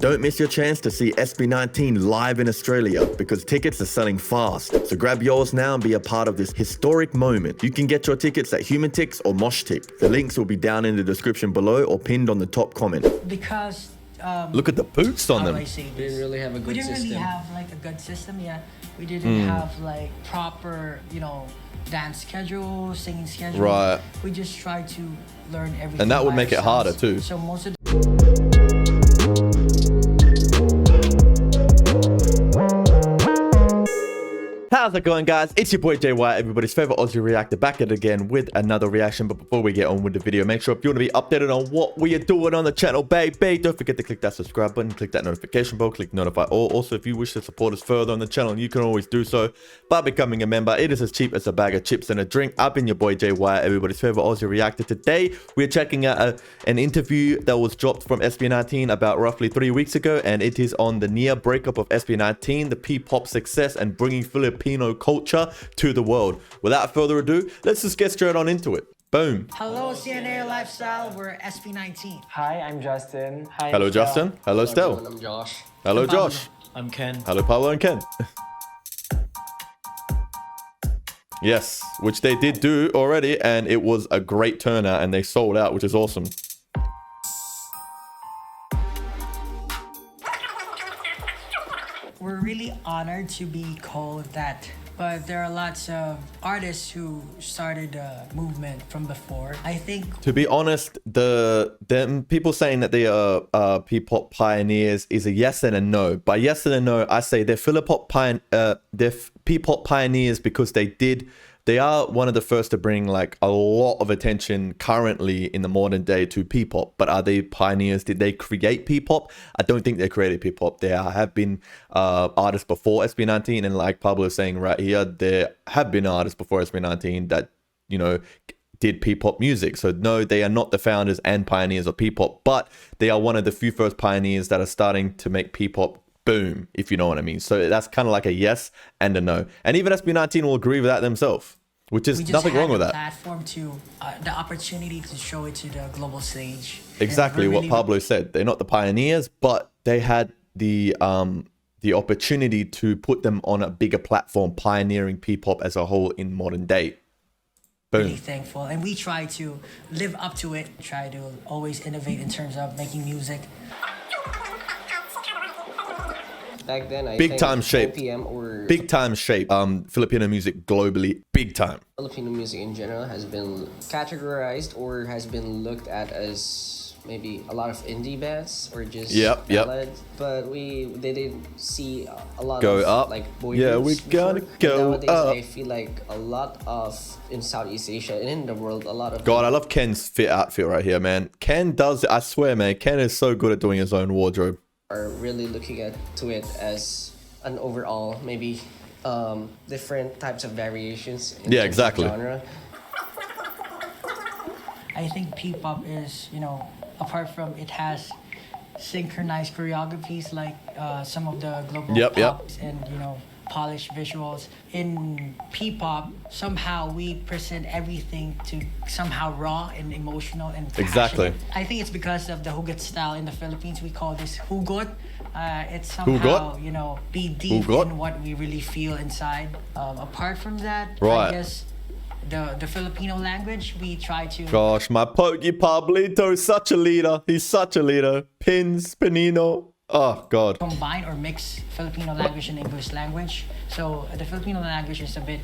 Don't miss your chance to see SB19 live in Australia because tickets are selling fast. So grab yours now and be a part of this historic moment. You can get your tickets at Humantix or Moshtick. The links will be down in the description below or pinned on the top comment. Because look at the boots on them. I say We didn't really have a good system. We didn't really have like a good system, yeah. We didn't have like proper, dance schedule, singing schedule. Right. We just tried to learn everything. And that would by make it harder ourselves. too. So most of How's it going, guys? It's your boy Jay Wyatt, everybody's favorite Aussie reactor, back at it again with another reaction. But before we get on with the video, make sure if you want to be updated on what we are doing on the channel, baby, don't forget to click that subscribe button, click that notification bell, click notify all. Also, if you wish to support us further on the channel, you can always do so by becoming a member. It is as cheap as a bag of chips and a drink. I've been your boy Jay Wyatt, everybody's favorite Aussie reactor. Today, we're checking out an interview that was dropped from SB19 about roughly 3 weeks ago, and it is on the near breakup of SB19, the P-pop success, and bringing Filipino culture to the world. Without further ado, let's just get straight on into it. Boom. Hello, CNA Lifestyle. We're SB19. Hi, I'm Justin. Hi, Hello, Stell. Justin. Hello, Stell. I'm Josh. Hello, Pablo. Josh. I'm Ken. Hello, Pablo and Ken. Yes, which they did do already, and it was a great turnout, and they sold out, which is awesome. We're really honored to be called that. But there are lots of artists who started a movement from before. I think, To be honest, them people saying that they are P-pop pioneers is a yes and a no. By yes and a no, I say they're they're P-pop pioneers because they are one of the first to bring like a lot of attention currently in the modern day to P-pop. But are they pioneers? Did they create P-pop? I don't think they created P-pop. There have been artists before SB19, and like Pablo is saying right here, there have been artists before SB19 that, did P-pop music. So no, they are not the founders and pioneers of P-pop, but they are one of the few first pioneers that are starting to make P-pop boom, if you know what I mean. So that's kind of like a yes and a no. And even SB19 will agree with that themselves, which is nothing wrong with that. Platform to the opportunity to show it to the global stage. Exactly what Pablo said. They're not the pioneers, but they had the opportunity to put them on a bigger platform, pioneering P-pop as a whole in modern day. Boom. Really thankful, and we try to live up to it. Try to always innovate in terms of making music. Back then, I Big think time shape. OPM or Big time shape. Filipino music globally, big time. Filipino music in general has been categorized or has been looked at as maybe a lot of indie bands or just ballads. But they didn't see a lot Go of up. like boy Yeah, groups we gotta before. go Nowadays, up. I feel like a lot of in Southeast Asia and in the world, a lot of God, I love Ken's outfit right here, man. Ken does, I swear, man, Ken is so good at doing his own wardrobe. are really looking to it as an overall maybe different types of variations in Yeah, terms of exactly. genre. I think P-pop is, apart from it has synchronized choreographies like some of the global pops and polished visuals. In P-pop, somehow we present everything to somehow raw and emotional and passionate. Exactly. I think it's because of the hugot style in the Philippines. We call this hugot. It's somehow, be deep in what we really feel inside. Apart from that, I guess the Filipino language, we try to... Gosh, my Pokey Pablito is such a leader. He's such a leader. Pinino. Oh, God. Combine or mix Filipino language and English language. So the Filipino language is a bit,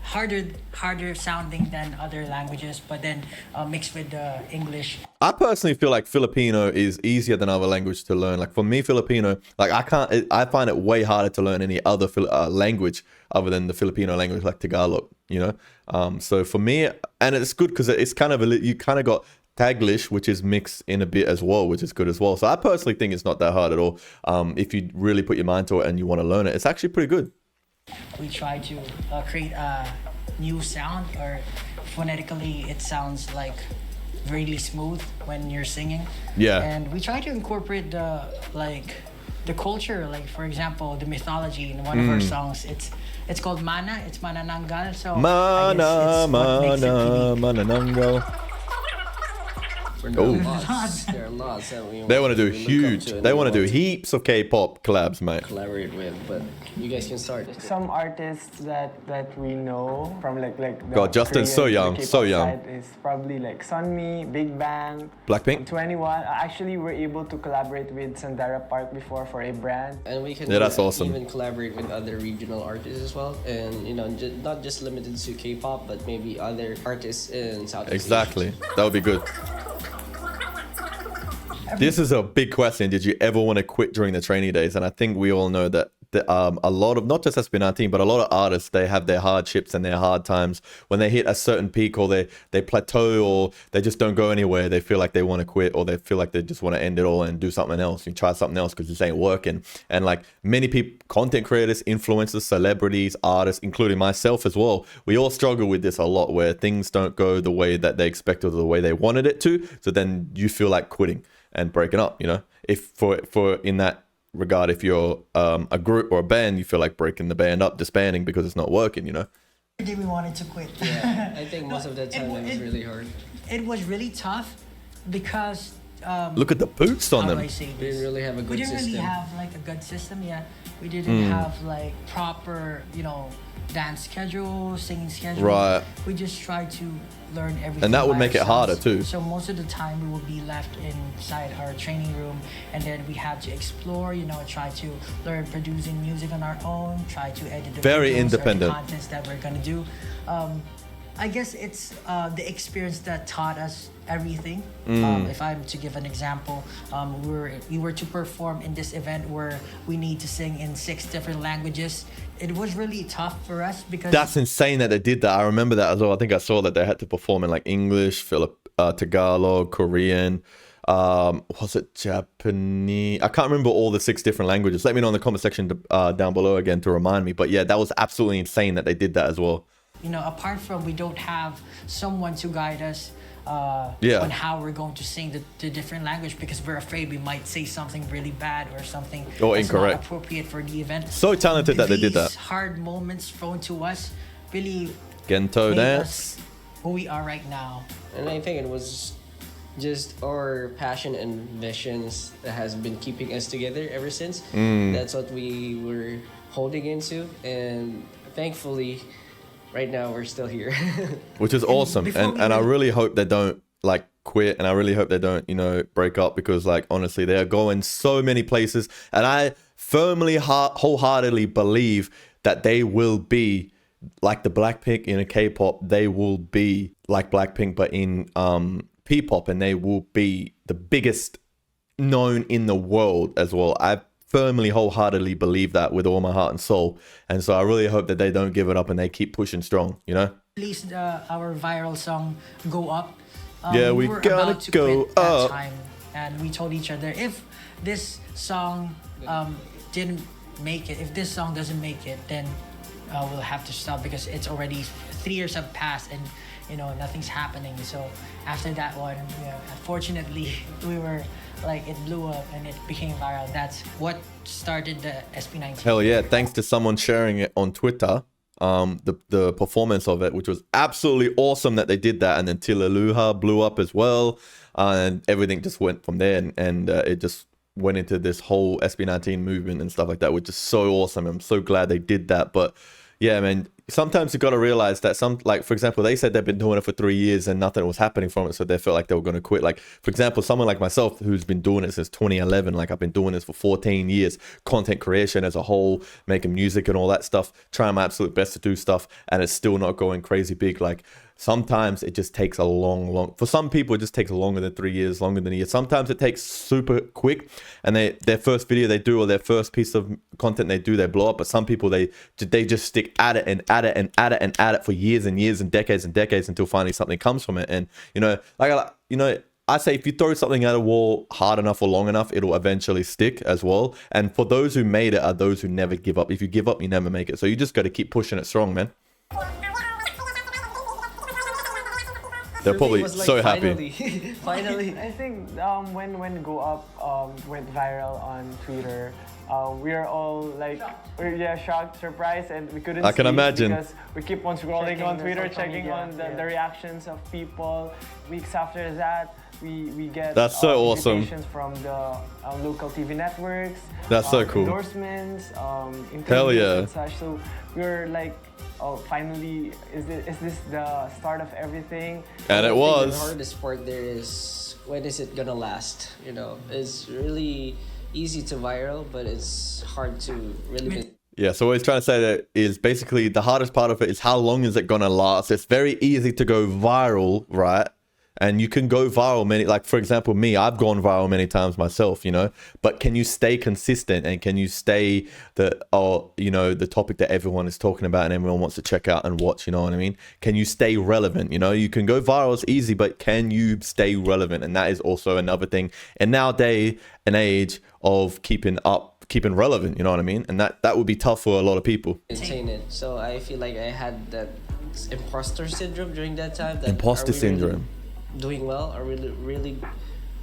harder sounding than other languages, but then mixed with the English. I personally feel like Filipino is easier than other language to learn. Like for me, Filipino, like I find it way harder to learn any other language other than the Filipino language, like Tagalog, So for me, and it's good because it's kind of you kind of got Taglish, which is mixed in a bit as well, which is good as well. So I personally think it's not that hard at all. If you really put your mind to it and you want to learn it, it's actually pretty good. We try to create a new sound, or phonetically it sounds like really smooth when you're singing. Yeah. And we try to incorporate the culture, like for example the mythology in one of our songs. It's called Mana. It's Manananggal. So Manananggal. For now, lots. There are lots that they want to do huge. They want to do heaps of K-pop collabs, mate. Collaborate with, but you guys can start. Some artists that we know from like the God, Justin's so young, so young. Is probably like Sunmi, Big Bang, Blackpink, 21. Actually, we're able to collaborate with Sandara Park before for a brand, and we can that's awesome. Even collaborate with other regional artists as well, and you know, not just limited to K-pop, but maybe other artists in Southeast Asia. Exactly, that would be good. This is a big question. Did you ever want to quit during the trainee days? And I think we all know that a lot of, not just SB19, but a lot of artists, they have their hardships and their hard times. When they hit a certain peak, or they plateau, or they just don't go anywhere, they feel like they want to quit, or they feel like they just want to end it all and do something else. You try something else because this ain't working. And like many people, content creators, influencers, celebrities, artists, including myself as well, we all struggle with this a lot, where things don't go the way that they expected or the way they wanted it to. So then you feel like quitting and breaking up, you know. If for in that regard, if you're a group or a band, you feel like breaking the band up, disbanding because it's not working, you know. Day we wanted to quit. Yeah, I think most of the time it was really hard. It was really tough because look at the boots on them. We didn't really have a good system. We didn't really have like a good system. Yeah, we didn't have like proper, you know, dance schedule, singing schedule. Right. We just tried to learn everything. And that would make ourselves. it harder too. So most of the time we would be left inside our training room, and then we had to explore, you know, try to learn producing music on our own, try to edit the very videos independent or the contents that we're gonna do. I guess it's the experience that taught us everything. If I'm to give an example, we were to perform in this event where we need to sing in 6 different languages. It was really tough for us because that's insane that they did that. I remember that as well. I think I saw that they had to perform in like English, Tagalog, Korean, was it Japanese? I can't remember all the 6 different languages. Let me know in the comment section down below again to remind me. But yeah, that was absolutely insane that they did that as well. You know, apart from we don't have someone to guide us on how we're going to sing the different language, because we're afraid we might say something really bad or something that's incorrect, not appropriate for the event. So talented that they did that. These hard moments thrown to us really Gento made dance. us who we are right now. And I think it was just our passion and visions that has been keeping us together ever since. That's what we were holding into, and thankfully right now we're still here. Which is awesome. And I really hope they don't like quit, and I really hope they don't, you know, break up, because like honestly they are going so many places, and I firmly wholeheartedly believe that they will be like the Blackpink in K-pop. They will be like Blackpink but in P-pop, and they will be the biggest known in the world as well. I firmly wholeheartedly believe that with all my heart and soul, and so I really hope that they don't give it up and they keep pushing strong, you know. At least our viral song Go Up, yeah, we were gotta about to go quit that up time, and we told each other, if this song didn't make it, if this song doesn't make it, then we'll have to stop, because it's already 3 years have passed and you know nothing's happening. So after that one, yeah, unfortunately we were like, it blew up and it became viral. That's what started the SB19. Hell yeah, thanks to someone sharing it on Twitter, the performance of it, which was absolutely awesome that they did that. And then Tilaluha blew up as well, and everything just went from there, and it just went into this whole SB19 movement and stuff like that, which is so awesome. I'm so glad they did that. But yeah, man, sometimes you got to realize that like, for example, they said they've been doing it for 3 years and nothing was happening from it, so they felt like they were going to quit. Like, for example, someone like myself who's been doing it since 2011, like I've been doing this for 14 years, content creation as a whole, making music and all that stuff, trying my absolute best to do stuff, and it's still not going crazy big. Like, sometimes it just takes a long, for some people it just takes longer than 3 years, longer than a year. Sometimes it takes super quick, and their first video they do, or their first piece of content they do, they blow up. But some people, they just stick at it and at it and at it and at it for years and years and decades until finally something comes from it. And you know, like, you know, I say if you throw something at a wall hard enough or long enough, it'll eventually stick as well. And for those who made it are those who never give up. If you give up, you never make it. So you just got to keep pushing it strong, man. They're probably like, so happy. Finally. I think when Go Up went viral on Twitter, we are all like, shocked, surprised, and we couldn't. I can imagine, because we keep on scrolling on Twitter, checking on the reactions of people. Weeks after that, we get That's so awesome. invitations from the local TV networks. That's so cool. Endorsements, interviews Hell yeah. and such. So we're like, oh, finally, is this the start of everything? And it The was. hardest part there is, when is it gonna last? You know, it's really easy to viral, but it's hard to really. Yeah, so what he's trying to say that is basically the hardest part of it is how long is it gonna last? It's very easy to go viral, right? And you can go viral many, like for example, me, I've gone viral many times myself, you know, but can you stay consistent and can you stay the topic that everyone is talking about and everyone wants to check out and watch, you know what I mean? Can you stay relevant? You know, you can go viral, it's easy, but can you stay relevant? And that is also another thing. And nowadays, an age of keeping relevant, you know what I mean? And that would be tough for a lot of people. Maintain it. So I feel like I had that imposter syndrome during that time. That Imposter syndrome. Doing well? Are we really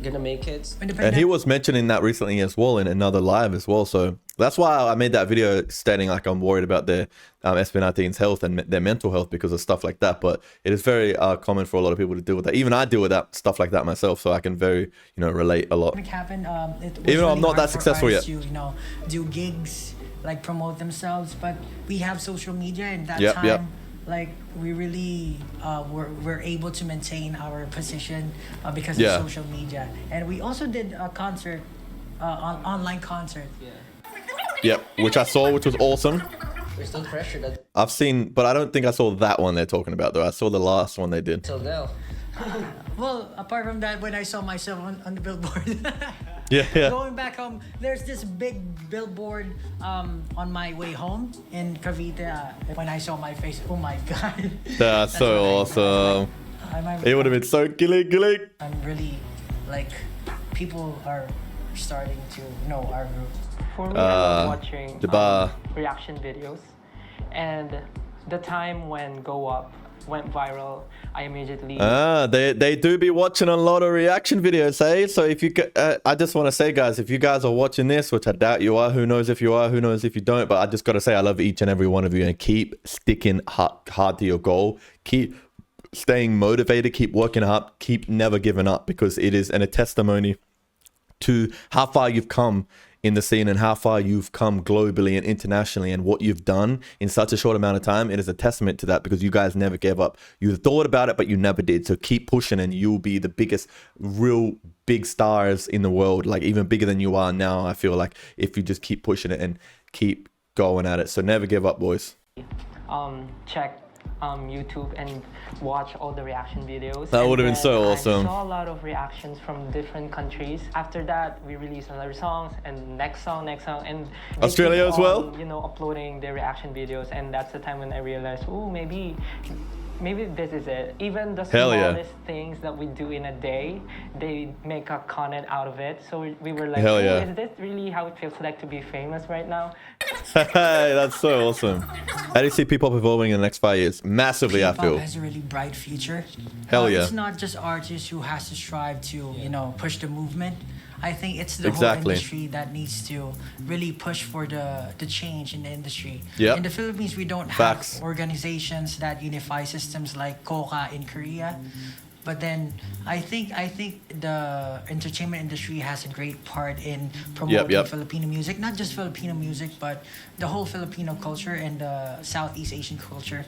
gonna make it? And he was mentioning that recently as well in another live as well. So that's why I made that video stating like I'm worried about their SB19's health and their mental health because of stuff like that. But it is very common for a lot of people to deal with that. Even I deal with that stuff like that myself, so I can very relate a lot. Even though I'm not that successful yet. To, do gigs, like promote themselves, but we have social media, and that time. Yep. Like we really we're able to maintain our position because Yeah. of social media, and we also did a concert, online concert. Yep, which I saw, which was awesome. There's no pressure that I've seen, but I don't think I saw that one they're talking about though. I saw the last one they did. till now. Well, apart from that, when I saw myself on the billboard, Yeah. going back home, there's this big billboard on my way home in Cavite. When I saw my face, oh my god! That's so awesome. It would have been so gilly. I'm really like, people are starting to know our group. For me, I love watching the bar. reaction videos, and the time when Go Up went viral, I immediately. They do be watching a lot of reaction videos, eh? So if you, I just want to say, guys, if you guys are watching this, which I doubt you are, who knows if you are, who knows if you don't, but I just got to say I love each and every one of you, and keep sticking hard to your goal. Keep staying motivated, keep working hard, keep never giving up, because it is a testimony to how far you've come in the scene and how far you've come globally and internationally, and what you've done in such a short amount of time. It is a testament to that, because you guys never gave up. You thought about it, but you never did. So keep pushing, and you'll be the biggest, real big stars in the world, like even bigger than you are now. I feel like if you just keep pushing it and keep going at it. So never give up, boys. Check YouTube and watch all the reaction videos. That would have been so awesome. I saw a lot of reactions from different countries. After that, we released another songs, and next song, and they Australia keep as well? on, uploading their reaction videos, and that's the time when I realized, oh, maybe this is it. Even the Hell yeah. smallest things that we do in a day, they make a content out of it. So we were like, Hell yeah. is this really how it feels like to be famous right now? Hey, that's so awesome. How do you see P-pop evolving in the next 5 years? Massively, I P-pop feel. has a really bright future. Hell yeah. It's not just artists who has to strive to, push the movement. I think it's the Exactly. whole industry that needs to really push for the change in the industry. Yep. In the Philippines, we don't Facts. have organizations that unify systems like KOKA in Korea. But then I think the entertainment industry has a great part in promoting Yep. Filipino music, not just Filipino music, but the whole Filipino culture and the Southeast Asian culture.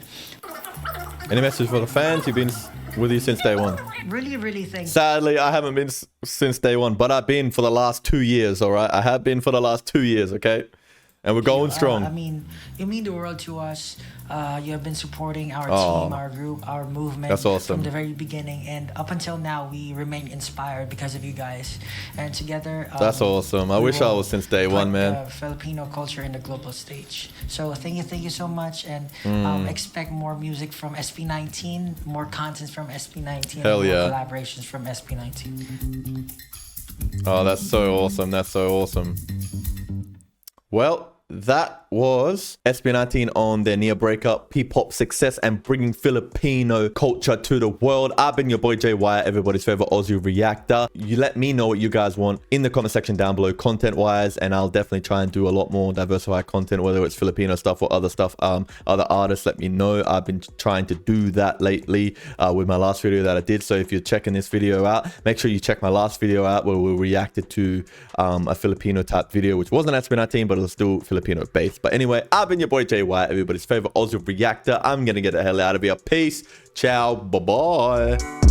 Any message for the fans? You've been with you since day one. Really, really think. Sadly, I haven't been since day one, but I've been for the last 2 years, all right? I have been for the last 2 years, okay? And we're going strong. I mean, you mean the world to us. You have been supporting our Oh. team, our group, our movement That's awesome. from the very beginning, and up until now, we remain inspired because of you guys. And together, That's awesome. I we wish I will was since day put one, man. the Filipino culture in the global stage. So thank you so much, and expect more music from SB19, more content from SB19, Hell and more yeah. collaborations from SB19. Oh, that's so awesome. That's so awesome. Well, that was SB19 on their near breakup, P-pop success, and bringing Filipino culture to the world. I've been your boy Jay Wyatt, everybody's favorite Aussie reactor. You let me know what you guys want in the comment section down below, content-wise, and I'll definitely try and do a lot more diversified content, whether it's Filipino stuff or other stuff. Other artists, let me know. I've been trying to do that lately with my last video that I did. So if you're checking this video out, make sure you check my last video out where we reacted to a Filipino type video, which wasn't SB19, but it was still Filipino based. But anyway, I've been your boy Jay Wyatt, everybody's favorite Aussie reactor. I'm gonna get the hell out of here. Peace, ciao, bye bye.